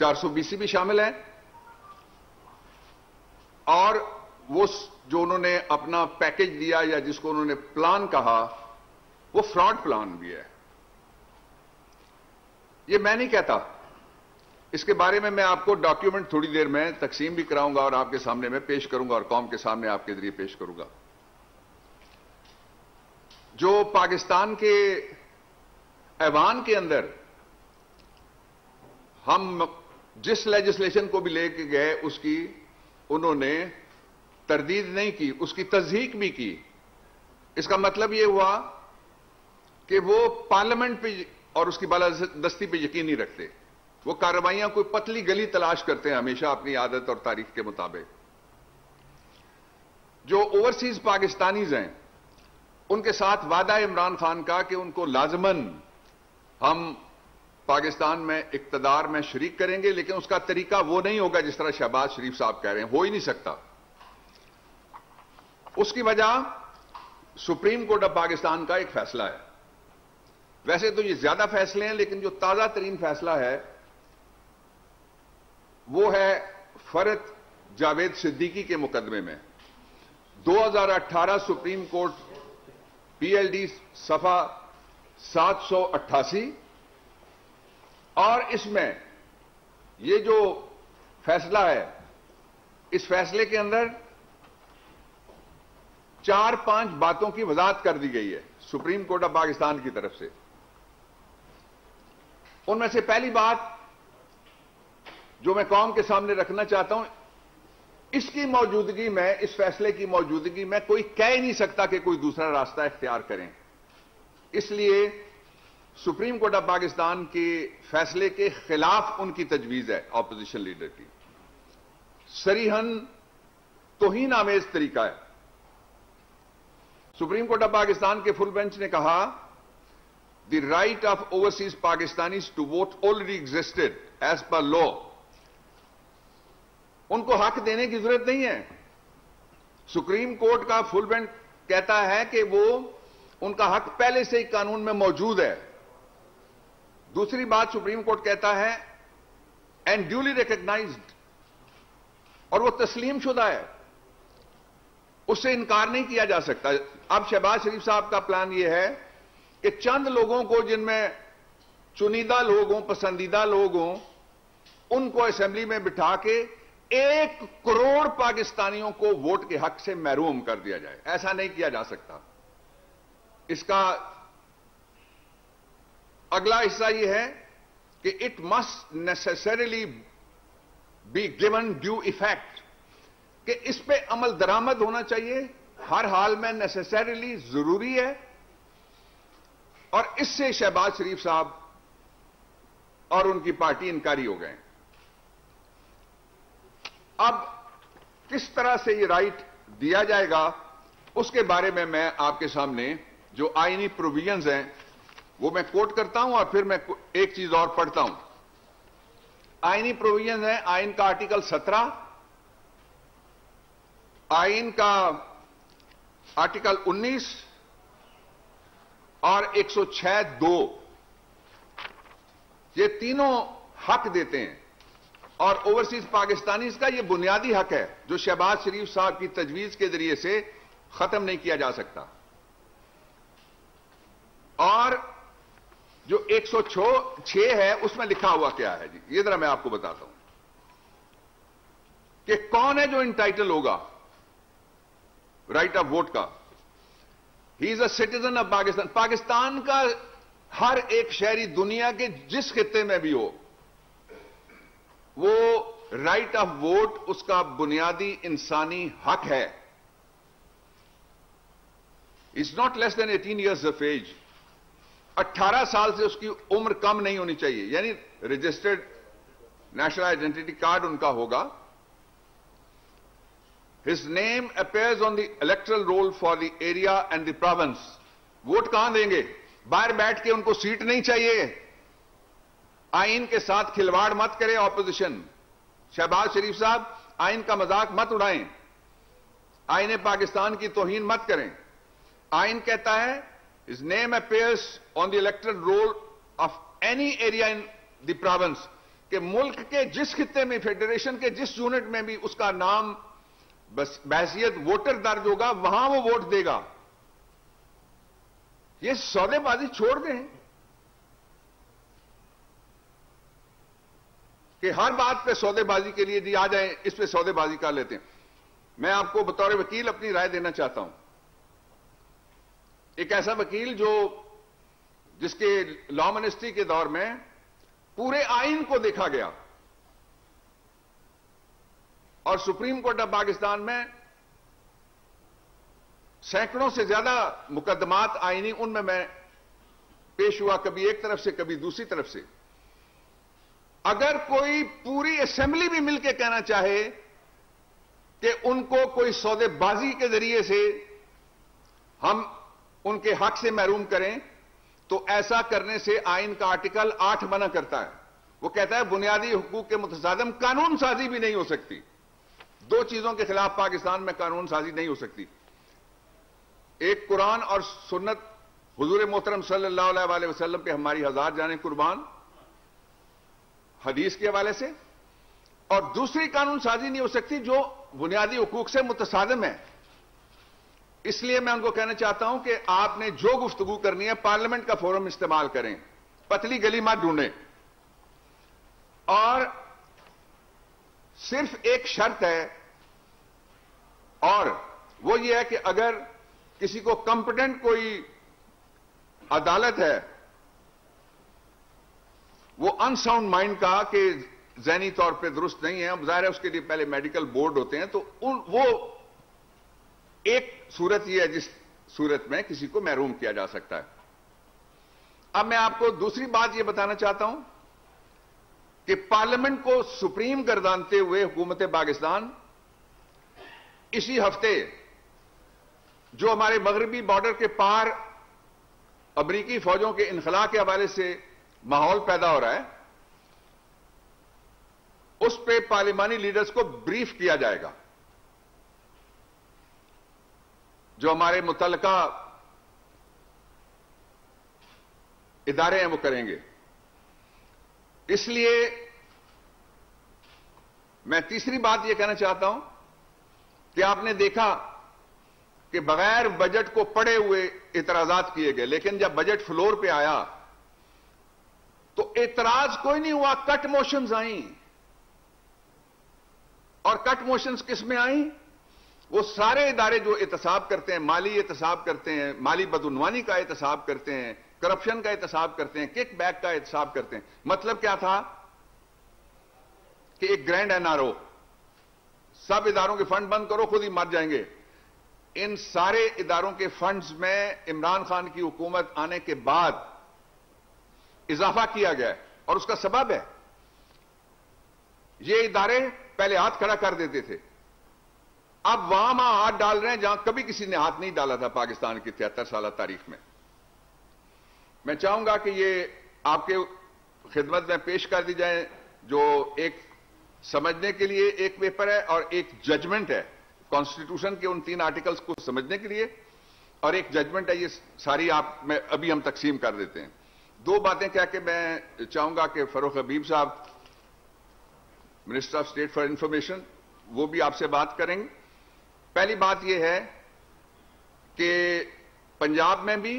420 بھی شامل ہیں، اور وہ جو انہوں نے اپنا پیکج دیا یا جس کو انہوں نے پلان کہا وہ فراڈ پلان بھی ہے. یہ میں نہیں کہتا، اس کے بارے میں آپ کو ڈاکیومنٹ تھوڑی دیر میں تقسیم بھی کراؤں گا اور آپ کے سامنے میں پیش کروں گا اور قوم کے سامنے آپ کے ذریعے پیش کروں گا. جو پاکستان کے ایوان کے اندر ہم جس لیجسلیشن کو بھی لے کے گئے اس کی انہوں نے تردید نہیں کی، اس کی تصدیق بھی کی. اس کا مطلب یہ ہوا کہ وہ پارلیمنٹ پہ اور اس کی بالادستی پہ یقین نہیں رکھتے. وہ کارروائیاں کوئی پتلی گلی تلاش کرتے ہیں ہمیشہ اپنی عادت اور تاریخ کے مطابق. جو اوورسیز پاکستانیز ہیں ان کے ساتھ وعدہ عمران خان کا کہ ان کو لازماً ہم پاکستان میں اقتدار میں شریک کریں گے، لیکن اس کا طریقہ وہ نہیں ہوگا جس طرح شہباز شریف صاحب کہہ رہے ہیں، ہو ہی نہیں سکتا. اس کی وجہ سپریم کورٹ آف پاکستان کا ایک فیصلہ ہے. ویسے تو یہ زیادہ فیصلے ہیں لیکن جو تازہ ترین فیصلہ ہے وہ ہے فرد جاوید صدیقی کے مقدمے میں 2018 supreme court P L D صفحہ 788. اور اس میں یہ جو فیصلہ ہے اس فیصلے کے اندر 4-5 باتوں کی وضاحت کر دی گئی ہے سپریم کورٹ آف پاکستان کی طرف سے. ان میں سے پہلی بات جو میں قوم کے سامنے رکھنا چاہتا ہوں، اس کی موجودگی میں، اس فیصلے کی موجودگی میں کوئی کہہ نہیں سکتا کہ کوئی دوسرا راستہ اختیار کریں. اس لیے سپریم کورٹ آف پاکستان کے فیصلے کے خلاف ان کی تجویز ہے اپوزیشن لیڈر کی. صریحاً توہین آمیز طریقہ ہے. سپریم کورٹ آف پاکستان کے فل بینچ نے کہا the right of overseas Pakistanis to vote already existed as per law. ان کو حق دینے کی ضرورت نہیں ہے. سپریم کورٹ کا فل بینچ کہتا ہے کہ وہ ان کا حق پہلے سے ہی قانون میں موجود ہے. دوسری بات سپریم کورٹ کہتا ہے اینڈ ڈیولی ریکگنائزڈ، اور وہ تسلیم شدہ ہے، اس سے انکار نہیں کیا جا سکتا. اب شہباز شریف صاحب کا پلان یہ ہے کہ چند لوگوں کو، جن میں چنیدہ لوگ ہوں، پسندیدہ لوگ ہوں، ان کو اسمبلی میں بٹھا کے 1 کروڑ پاکستانیوں کو ووٹ کے حق سے محروم کر دیا جائے. ایسا نہیں کیا جا سکتا. اس کا اگلا حصہ یہ ہے کہ it must necessarily be given due effect, کہ اس پہ عمل درآمد ہونا چاہیے، ہر حال میں نیسیسریلی ضروری ہے. اور اس سے شہباز شریف صاحب اور ان کی پارٹی انکاری ہو گئے. اب کس طرح سے یہ رائٹ دیا جائے گا اس کے بارے میں آپ کے سامنے جو آئینی پروویژنز ہیں وہ میں کوٹ کرتا ہوں اور پھر میں ایک چیز اور پڑھتا ہوں. آئینی پروویژنز ہیں آئین کا آرٹیکل 17، آئین کا آرٹیکل 19 اور 106(2). یہ تینوں حق دیتے ہیں، اور اوورسیز پاکستانیز کا یہ بنیادی حق ہے جو شہباز شریف صاحب کی تجویز کے ذریعے سے ختم نہیں کیا جا سکتا. اور جو 106 ہے اس میں لکھا ہوا کیا ہے جی، یہ ذرا میں آپ کو بتاتا ہوں کہ کون ہے جو انٹائٹل ہوگا رائٹ آف ووٹ کا. He is a citizen of Pakistan. Pakistan کا ہر ایک شہری دنیا کے جس خطے میں بھی ہو، وہ رائٹ آف ووٹ اس کا بنیادی انسانی حق ہے. Is not less than 18 years of age. 18 سال سے اس کی عمر کم نہیں ہونی چاہیے، یعنی رجسٹرڈ نیشنل آئیڈینٹی کارڈ ان کا ہوگا. His name appears on the electoral roll for the area and the province. Vote کہاں دیں گے؟ باہر بیٹھ کے ان کو سیٹ نہیں چاہیے. آئین کے ساتھ کھلواڑ مت کرے اپوزیشن. شہباز شریف صاحب آئین کا مذاق مت اڑائیں، آئین پاکستان کی توہین مت کریں. آئین کہتا ہے his name appears on the electoral roll of any area in the province. کہ ملک کے جس خطے میں فیڈریشن کے جس یونٹ میں بھی اس کا نام بحیثیت ووٹر درج ہوگا وہاں وہ ووٹ دے گا. یہ سودے بازی چھوڑ دیں کہ ہر بات پہ سودے بازی کے لیے آ جائیں, اس پہ سودے بازی کر لیتے ہیں. میں آپ کو بطور وکیل اپنی رائے دینا چاہتا ہوں. ایک ایسا وکیل جس کے لا منسٹری کے دور میں پورے آئین کو دیکھا گیا اور سپریم کورٹ آف پاکستان میں سینکڑوں سے زیادہ مقدمات آئینی ان میں پیش ہوا, کبھی ایک طرف سے کبھی دوسری طرف سے. اگر کوئی پوری اسمبلی بھی مل کے کہنا چاہے کہ ان کو کوئی سودے بازی کے ذریعے سے ہم ان کے حق سے محروم کریں, تو ایسا کرنے سے آئین کا آرٹیکل 8 منع کرتا ہے. وہ کہتا ہے بنیادی حقوق کے متصادم قانون سازی بھی نہیں ہو سکتی. دو چیزوں کے خلاف پاکستان میں قانون سازی نہیں ہو سکتی, ایک قرآن اور سنت حضور محترم صلی اللہ علیہ وسلم پہ ہماری ہزار جانیں قربان حدیث کے حوالے سے, اور دوسری قانون سازی نہیں ہو سکتی جو بنیادی حقوق سے متصادم ہے. اس لیے میں ان کو کہنا چاہتا ہوں کہ آپ نے جو گفتگو کرنی ہے پارلیمنٹ کا فورم استعمال کریں, پتلی گلی مت ڈھونڈیں. اور صرف ایک شرط ہے, اور وہ یہ ہے کہ اگر کسی کو کمپٹنٹ کوئی عدالت ہے وہ انساؤنڈ مائنڈ کا کہ ذہنی طور پہ درست نہیں ہے, ظاہر ہے اس کے لیے پہلے میڈیکل بورڈ ہوتے ہیں, تو وہ ایک صورت یہ ہے جس صورت میں کسی کو محروم کیا جا سکتا ہے. اب میں آپ کو دوسری بات یہ بتانا چاہتا ہوں کہ پارلیمنٹ کو سپریم گردانتے ہوئے حکومت پاکستان اسی ہفتے جو ہمارے مغربی بارڈر کے پار امریکی فوجوں کے انخلاء کے حوالے سے ماحول پیدا ہو رہا ہے, اس پہ پارلیمانی لیڈرز کو بریف کیا جائے گا. جو ہمارے متعلقہ ادارے ہیں وہ کریں گے. اس لیے میں تیسری بات یہ کہنا چاہتا ہوں کہ آپ نے دیکھا کہ بغیر بجٹ کو پڑھے ہوئے اعتراضات کیے گئے, لیکن جب بجٹ فلور پہ آیا تو اعتراض کوئی نہیں ہوا, کٹ موشنز آئیں. اور کٹ موشنز کس میں آئیں؟ وہ سارے ادارے جو احتساب کرتے ہیں, مالی احتساب کرتے ہیں, مالی بدعنوانی کا احتساب کرتے ہیں, کرپشن کا احتساب کرتے ہیں, کک بیک کا احتساب کرتے ہیں. مطلب کیا تھا کہ ایک گرینڈ NRO, سب اداروں کے فنڈ بند کرو خود ہی مر جائیں گے. ان سارے اداروں کے فنڈز میں عمران خان کی حکومت آنے کے بعد اضافہ کیا گیا ہے, اور اس کا سبب ہے یہ ادارے پہلے ہاتھ کھڑا کر دیتے تھے, اب وہاں ہاتھ ڈال رہے ہیں جہاں کبھی کسی نے ہاتھ نہیں ڈالا تھا پاکستان کی 73 سالہ تاریخ میں. میں چاہوں گا کہ یہ آپ کے خدمت میں پیش کر دی جائے, جو ایک سمجھنے کے لیے ایک پیپر ہے اور ایک ججمنٹ ہے کانسٹیٹیوشن کے ان 3 آرٹیکلز کو سمجھنے کے لیے, اور ایک ججمنٹ ہے. یہ ساری ابھی ہم تقسیم کر دیتے ہیں. 2 باتیں کہہ کے میں چاہوں گا کہ فروخ حبیب صاحب minister of state for information وہ بھی آپ سے بات کریں گے. پہلی بات یہ ہے کہ پنجاب میں بھی,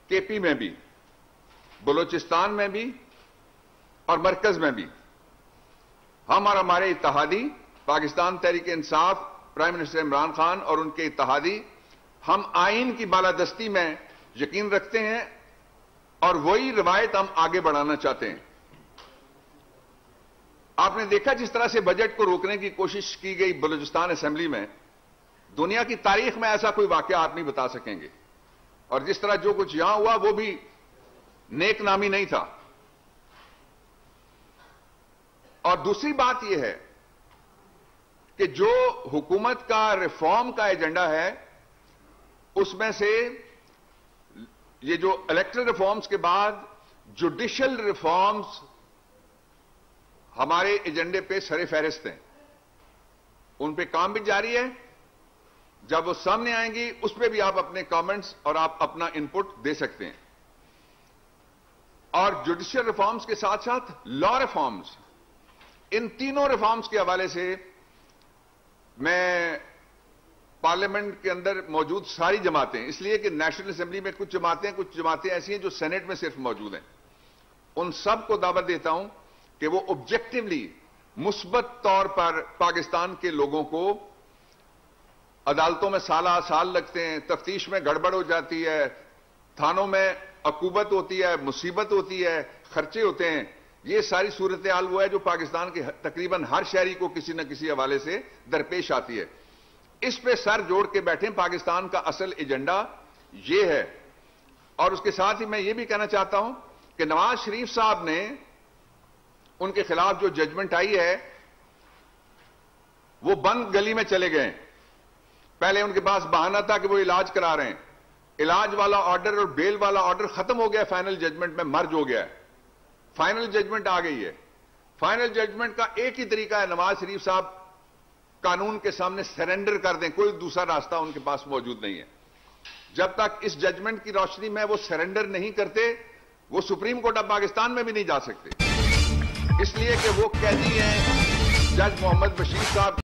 KP میں بھی, بلوچستان میں بھی اور مرکز میں بھی ہم اور ہمارے اتحادی پاکستان تحریک انصاف, پرائم منسٹر عمران خان اور ان کے اتحادی, ہم آئین کی بالادستی میں یقین رکھتے ہیں اور وہی روایت ہم آگے بڑھانا چاہتے ہیں. آپ نے دیکھا جس طرح سے بجٹ کو روکنے کی کوشش کی گئی بلوچستان اسمبلی میں, دنیا کی تاریخ میں ایسا کوئی واقعہ آپ نہیں بتا سکیں گے. اور جس طرح جو کچھ یہاں ہوا وہ بھی نیک نامی نہیں تھا. اور دوسری بات یہ ہے کہ جو حکومت کا ریفارم کا ایجنڈا ہے اس میں سے یہ جو الیکٹرل ریفارمز کے بعد جوڈیشل ریفارمز ہمارے ایجنڈے پہ سر فہرست ہیں, ان پہ کام بھی جاری ہے. جب وہ سامنے آئیں گی اس پہ بھی آپ اپنے کامنٹس اور آپ اپنا انپٹ دے سکتے ہیں. اور جوڈیشل ریفارمز کے ساتھ ساتھ لا ریفارمز، ان تینوں ریفارمز کے حوالے سے میں پارلیمنٹ کے اندر موجود ساری جماعتیں، اس لیے کہ نیشنل اسمبلی میں کچھ جماعتیں ایسی ہیں جو سینٹ میں صرف موجود ہیں، ان سب کو دعوت دیتا ہوں کہ وہ آبجیکٹولی مثبت طور پر پاکستان کے لوگوں کو، عدالتوں میں سال لگتے ہیں، تفتیش میں گڑبڑ ہو جاتی ہے، تھانوں میں عقوبت ہوتی ہے، مصیبت ہوتی ہے، خرچے ہوتے ہیں، یہ ساری صورتحال وہ ہے جو پاکستان کے تقریباً ہر شہری کو کسی نہ کسی حوالے سے درپیش آتی ہے۔ اس پہ سر جوڑ کے بیٹھیں، پاکستان کا اصل ایجنڈا یہ ہے۔ اور اس کے ساتھ ہی میں یہ بھی کہنا چاہتا ہوں کہ نواز شریف صاحب نے ان کے خلاف جو ججمنٹ آئی ہے وہ بند گلی میں چلے گئے۔ پہلے ان کے پاس بہانہ تھا کہ وہ علاج کرا رہے ہیں، علاج والا آرڈر اور بیل والا آرڈر ختم ہو گیا، فائنل ججمنٹ میں مرج ہو گیا ہے، فائنل ججمنٹ آ گئی ہے۔ فائنل ججمنٹ کا ایک ہی طریقہ ہے، نواز شریف صاحب قانون کے سامنے سرنڈر کر دیں، کوئی دوسرا راستہ ان کے پاس موجود نہیں ہے۔ جب تک اس ججمنٹ کی روشنی میں وہ سرنڈر نہیں کرتے، وہ سپریم کورٹ آف پاکستان میں بھی نہیں جا سکتے، اس لیے کہ وہ قیدی ہیں جج محمد بشیر صاحب